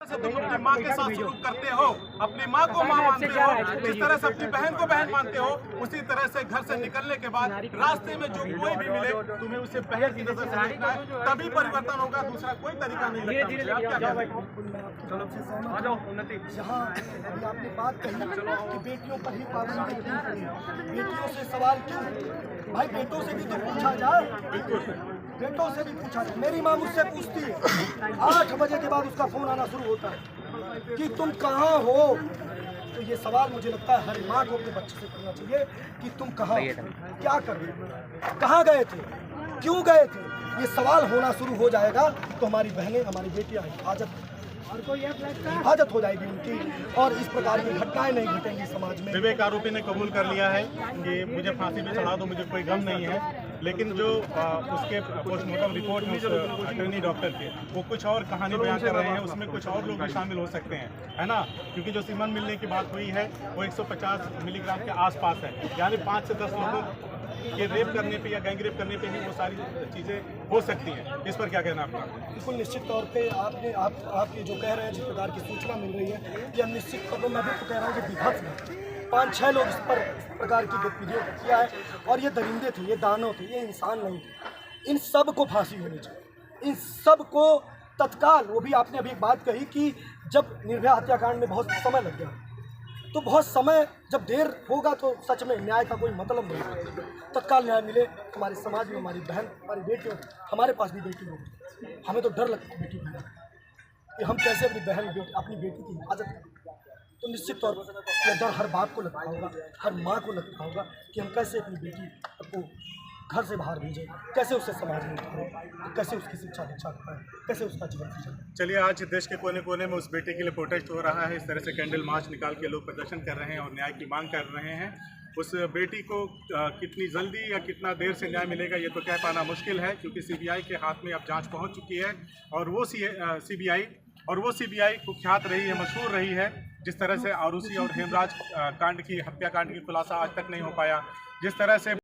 से तुम अपनी माँ के साथ सलूक करते हो, अपनी माँ को माँ मानते हो, जिस तरह से अपनी बहन को बहन मानते हो, उसी तरह से घर से निकलने के बाद रास्ते में जो कोई भी मिले तुम्हें उसे बहन की नजर से देखना है, तभी परिवर्तन होगा। दूसरा कोई तरीका नहीं लगता मुझे। आप क्या कहते हैं? जहाँ अभी आपने बात कही कि बेटियों पर ही पाबंदी क्यों करी, बेटियों से सवाल क्यों? भाई बेटों से भी तो पूछा जाए, बेटों से भी पूछा जाए। मेरी माँ मुझसे पूछती है, 8 बजे के बाद उसका फोन आना शुरू होता है कि तुम कहाँ हो। तो ये सवाल मुझे लगता है हर माँ को अपने बच्चे से करना चाहिए कि तुम कहाँ हो, क्या कर रहे हो, कहाँ गए थे, क्यों गए थे। ये सवाल होना शुरू हो जाएगा तो हमारी बहनें, हमारी बेटियाँ हिफाजत हो जाएगी उनकी, और इस प्रकार की घटनाएं नहीं घटेंगी समाज में। विवेक आरोपी ने कबूल कर लिया है कि मुझे फांसी भी चढ़ा दो, मुझे कोई गम नहीं है, लेकिन जो उसके पोस्टमार्टम रिपोर्ट में अटर्नी डॉक्टर के वो कुछ और कहानी बयान कर रहे हैं, उसमें कुछ और लोग भी शामिल हो सकते हैं, है ना। क्योंकि जो सीमन मिलने की बात हुई है वो 150 मिलीग्राम के आसपास है, यानी 5 से 10 लोगों के रेप करने पे या गैंग रेप करने पे ही वो सारी चीज़ें हो सकती हैं। इस पर क्या कहना आपका? बिल्कुल निश्चित तौर पे आप ये जो कह रहे हैं, जिस प्रकार की सूचना मिल रही है, ये निश्चित तौर पर मैं भी तो कह रहा हूँ कि विभत्स है। 5-6 लोग इस प्रकार की गतिविधियों को किया है, और ये दरिंदे थे, ये दानव थे, ये इंसान नहीं थे। इन सब को फांसी होनी चाहिए, इन सब को तत्काल। वो भी आपने अभी एक बात कही कि जब निर्भया हत्याकांड में बहुत समय लग गया, तो बहुत समय जब देर होगा तो सच में न्याय का कोई मतलब नहीं। तत्काल न्याय मिले हमारे समाज में, हमारी बहन, हमारी बेटियों, हमारे पास भी बेटी होगी, हमें तो डर लगता है बेटी को कि हम कैसे अपनी बहन, अपनी बेटी की हिफाजत करें। तो निश्चित तौर पर यह डर हर बाप को लगता होगा, हर माँ को लगता होगा कि हम कैसे अपनी बेटी को घर से बाहर भेजें, कैसे उसे समाज में उतारें, कैसे उसकी शिक्षा दीक्षा कराएं, कैसे उसका जीवन जीवन। चलिए, आज देश के कोने कोने में उस बेटे के लिए प्रोटेस्ट हो रहा है। इस तरह से कैंडल मार्च निकाल के लोग प्रदर्शन कर रहे हैं और न्याय की मांग कर रहे हैं। उस बेटी को कितनी जल्दी या कितना देर से न्याय मिलेगा ये तो कह पाना मुश्किल है, क्योंकि सीबीआई के हाथ में अब जांच पहुंच चुकी है, और वो सीबीआई कुख्यात रही है, मशहूर रही है। जिस तरह से आरुषि और हेमराज कांड की, हत्याकांड की खुलासा आज तक नहीं हो पाया, जिस तरह से